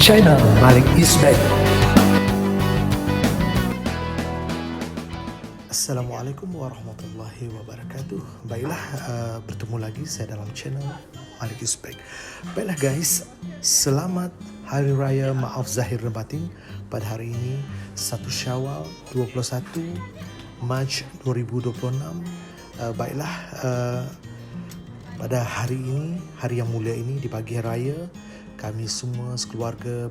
channel Malik Isbek. Assalamualaikum warahmatullahi wabarakatuh. Baiklah, bertemu lagi saya dalam channel Malik Isbek. Baiklah guys, selamat Hari Raya Maaf Zahir dan Batin pada hari ini 1 Syawal 21 Mac 2026. Baiklah, pada hari ini, hari yang mulia ini, di pagi raya, kami semua sekeluarga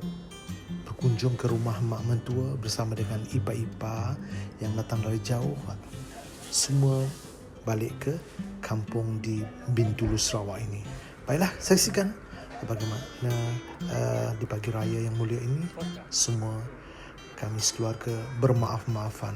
berkunjung ke rumah mak mentua bersama dengan ipa-ipa yang datang dari jauh. Semua balik ke kampung di Bintulu, Sarawak ini. Baiklah, saksikan bagaimana di pagi raya yang mulia ini semua kami sekeluarga bermaaf-maafan.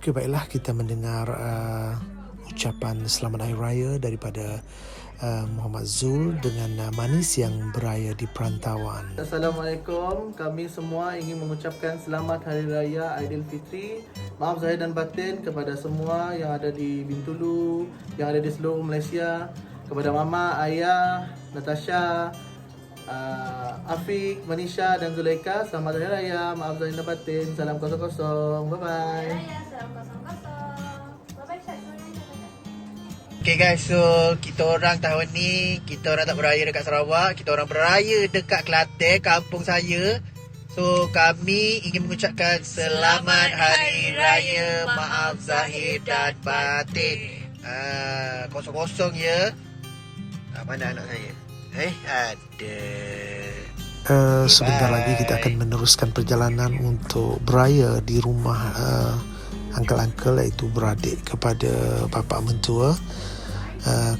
Okey, baiklah, kita mendengar ucapan selamat hari raya daripada Muhammad Zul dengan Manis yang beraya di perantauan. Assalamualaikum, kami semua ingin mengucapkan selamat Hari Raya Aidilfitri. Maaf zahir dan batin kepada semua yang ada di Bintulu, yang ada di seluruh Malaysia. Kepada Mama, Ayah, Natasha, Afiq, Manisha dan Zulaika, selamat Hari Raya. Maaf zahir dan batin. Salam kosong-kosong. Bye-bye. Salam kosong-kosong. Bye-bye, Syed. Okay guys, so kita orang tahun ni, kita orang tak beraya dekat Sarawak, kita orang beraya dekat Kelantan, kampung saya. So kami ingin mengucapkan Selamat Hari Raya Maaf Zahir dan Batin. Kosong-kosong ya. Mana anak saya? Ada. Sebentar lagi kita akan meneruskan perjalanan untuk beraya di rumah uncle-uncle, iaitu beradik kepada bapa mentua.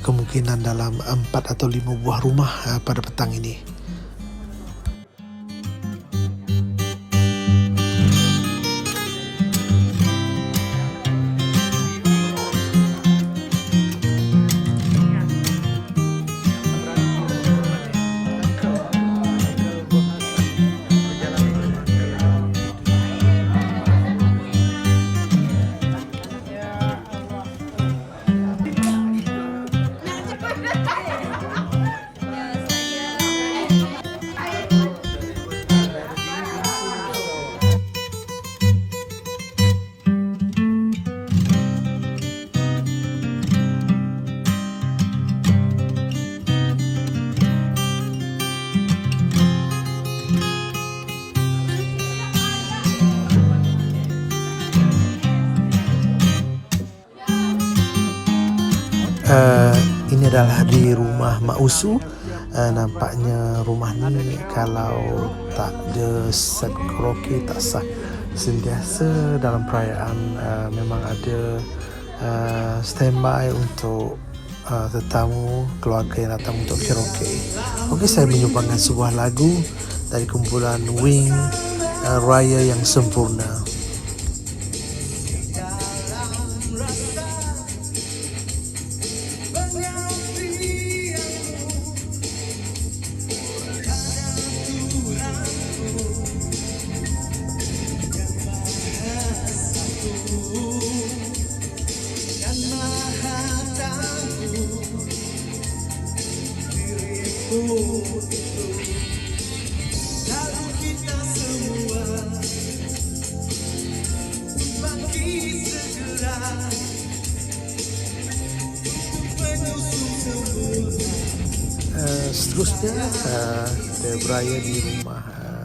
Kemungkinan dalam 4 atau 5 buah rumah pada petang ini. Ini adalah di rumah Mak Usu. Nampaknya rumah ni kalau tak ada set karaoke tak sah. Sentiasa dalam perayaan memang ada standby untuk tetamu keluarga yang datang untuk karaoke. Okey, saya menyumbangkan sebuah lagu dari kumpulan Wing, Raya yang Sempurna. Seterusnya kita beraya di rumah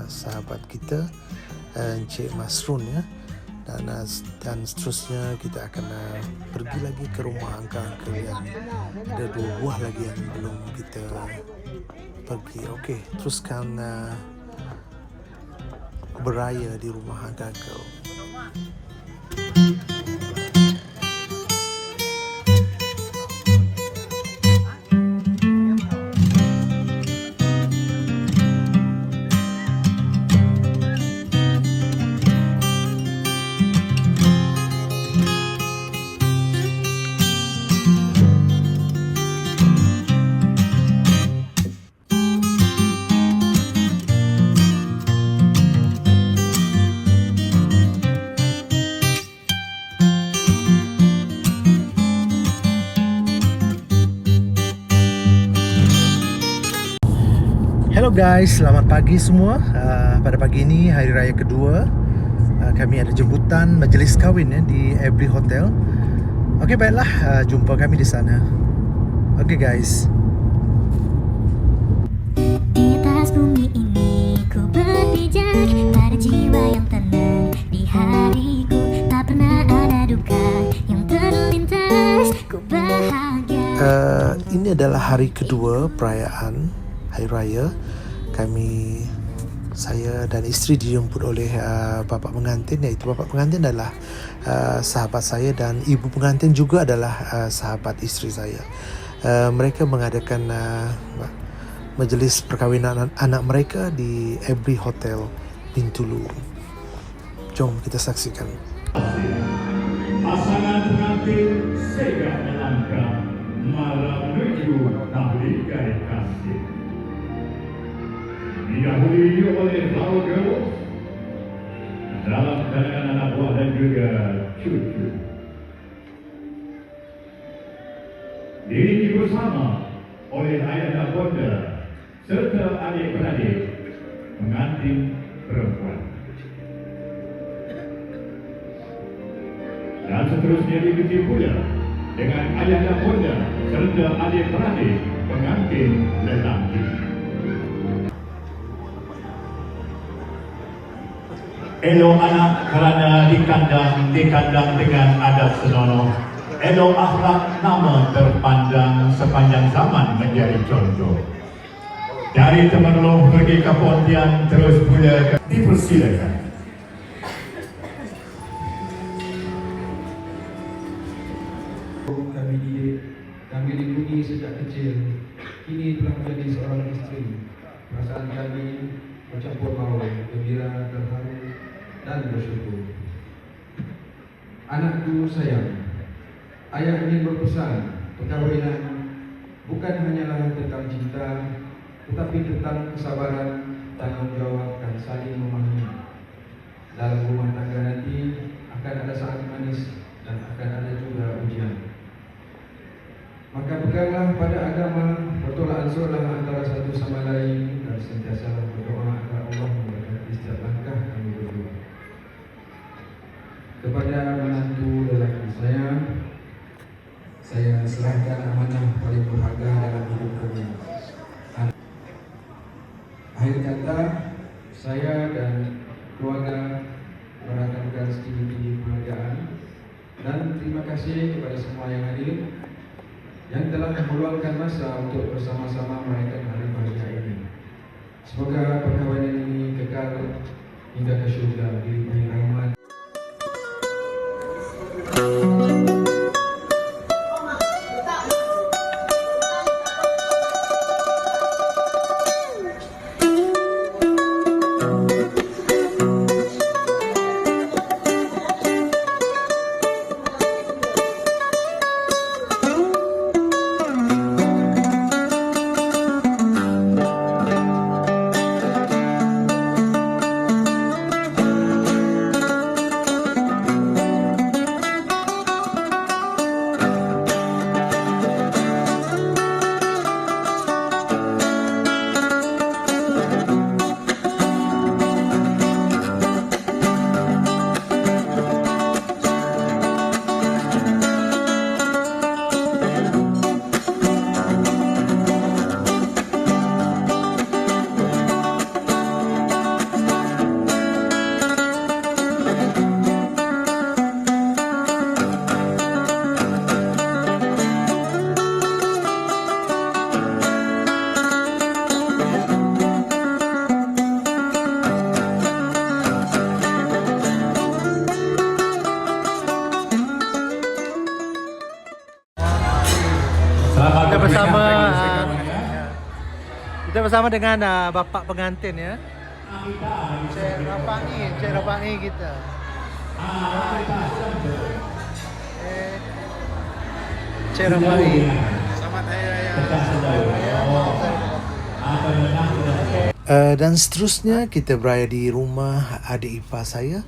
sahabat kita, Encik Masrun ya. Dan seterusnya kita akan pergi lagi ke rumah angka-angka yang ada 2 buah lagi yang belum kita pergi. Okey, teruskan beraya di rumah angka-angka. Hello guys, selamat pagi semua. Pada pagi ini hari raya kedua, kami ada jemputan majlis kahwin di Every Hotel. Okey, baiklah, jumpa kami di sana. Okey guys. Di atas bumi ini ku berpijak pada jiwa yang tenang. Di hariku tak pernah ada duka yang terlintas. Ku bahagia. Ini adalah hari kedua perayaan Hari Raya. Saya dan isteri dijemput oleh bapa pengantin, iaitu bapa pengantin adalah sahabat saya dan ibu pengantin juga adalah sahabat isteri saya. Mereka mengadakan majlis perkahwinan anak mereka di Every Hotel Bintulu. Jom kita saksikan. Pasangan pengantin segera melangkah menuju tahligai kasih. Didahului oleh flower girls dalam kalangan anak buah dan juga cucu. Diiringi bersama oleh ayah dan bonda serta adik-beradik pengantin perempuan. Dan seterusnya diikuti pula dengan ayah dan bunda serta adik-beradik pengantin lelaki. Elok anak kerana dikandang dengan adab senonoh. Elok akhlak nama terpandang sepanjang zaman menjadi contoh. Dari Temerloh pergi ke Pontian terus pula dipersilakan. Kami didik, kami lindungi sejak kecil. Kini telah menjadi seorang isteri. Perasaan kami bercampur baur, gembira, terharu dan bersyukur. Anakku sayang, ayah ingin berpesan, perkahwinan bukan hanyalah tentang cinta, tetapi tentang kesabaran, tanggungjawab dan saling memahami. Dalam rumah tangga nanti akan ada saat manis dan akan ada juga ujian. Maka peganglah pada agama, bertolak ansurlah antara satu sama lain dan sentiasa berdoa agar Allah memberkati setiap langkah kami berdua. Kepada menantu lelaki saya serahkan amanah paling berharga dalam hidup kami. Akhir kata, saya dan keluarga merakamkan setinggi-tinggi penghargaan dan terima kasih kepada semua yang hadir yang telah meluangkan masa untuk bersama-sama merayakan hari bahagia ini. Semoga perkahwinan ini kekal hingga ke syurga dilimpahi rahmat. Kita bersama dengan bapa pengantin ya. Cik Rafa'i kita. Cik Rafa'i. Selamat Hari Raya. Dan seterusnya kita berada di rumah adik ipar saya.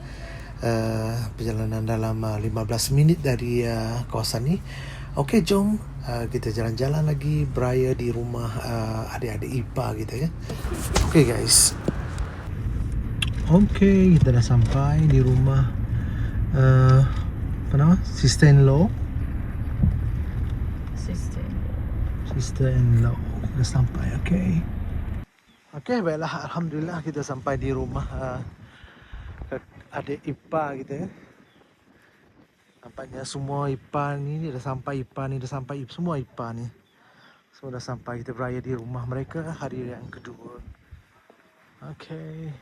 Perjalanan dalam 15 minit dari kawasan ni. Okey, jom kita jalan-jalan lagi beraya di rumah adik-adik ipar kita ya. Okey guys. Okey, kita dah sampai di rumah apa nama? Sister-in-law. Sister-in-law. Dah sampai, okey. Okey, baiklah, alhamdulillah kita sampai di rumah adik ipar kita ya. Nampaknya semua ipar ni dah sampai, semua ipar ni semua dah sampai. Kita beraya di rumah mereka hari yang kedua. Okey.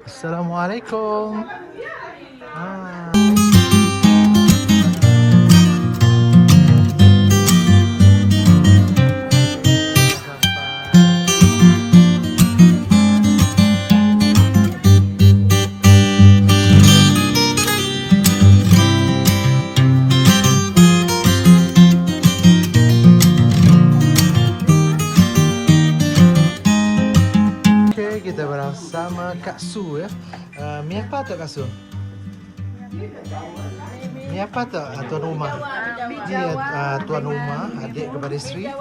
Assalamualaikum. Kita bersama Kak Su ya. Mi apa tu Kak Su? Mi apa tu tuan rumah? Dia tuan rumah, adik kepada isteri.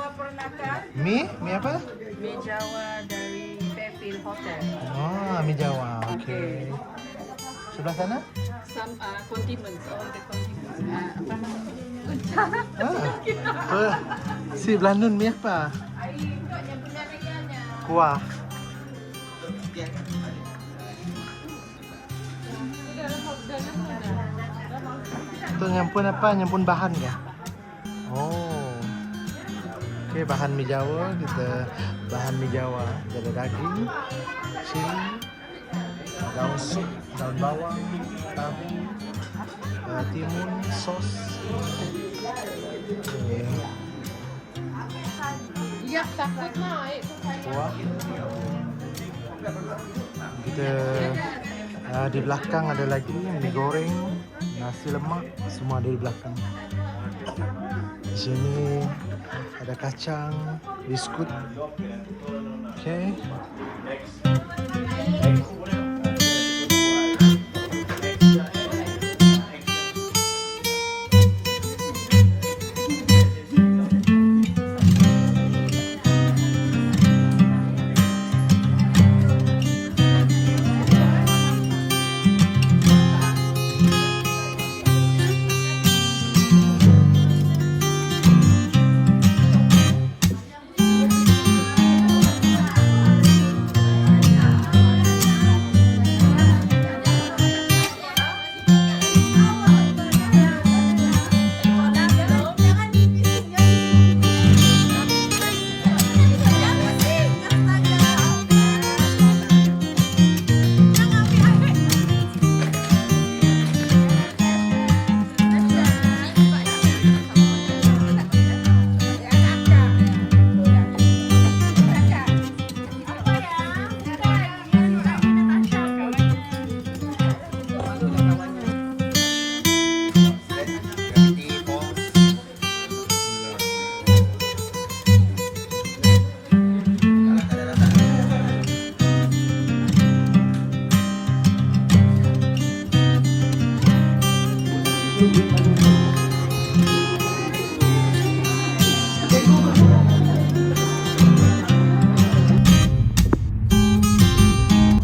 Mi apa? Mi Jawa dari PP Phil Hotel. Oh, mi Jawa. Okey. Sebelah sana? Some condiments, all the condiments. Apa Ah. Si belah nun mi apa? Kuah. Itu nyampun apa? Nyampun bahan ya? Oh. Okey, bahan mi Jawa kita bahan mi Jawa. Ada daging, cili, daun sup, daun bawang, tahu, timun, sos. Okay. Ya, takut naik. Kuah. Kita di belakang ada lagi mie goreng, nasi lemak, semua ada di belakang. Di sini ada kacang, biskut. Okay.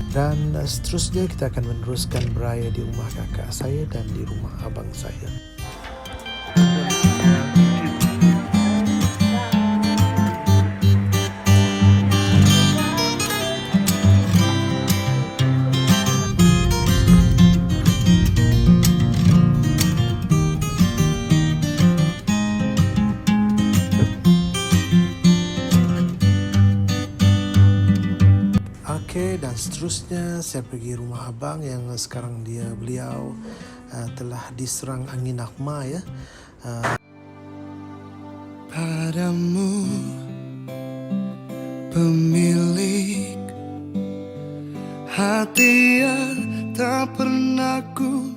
Dan seterusnya kita akan meneruskan beraya di rumah kakak saya dan di rumah abang saya. Okey, dan seterusnya saya pergi rumah abang yang sekarang beliau telah diserang angin akma ya. Padamu pemilik hati yang tak pernah ku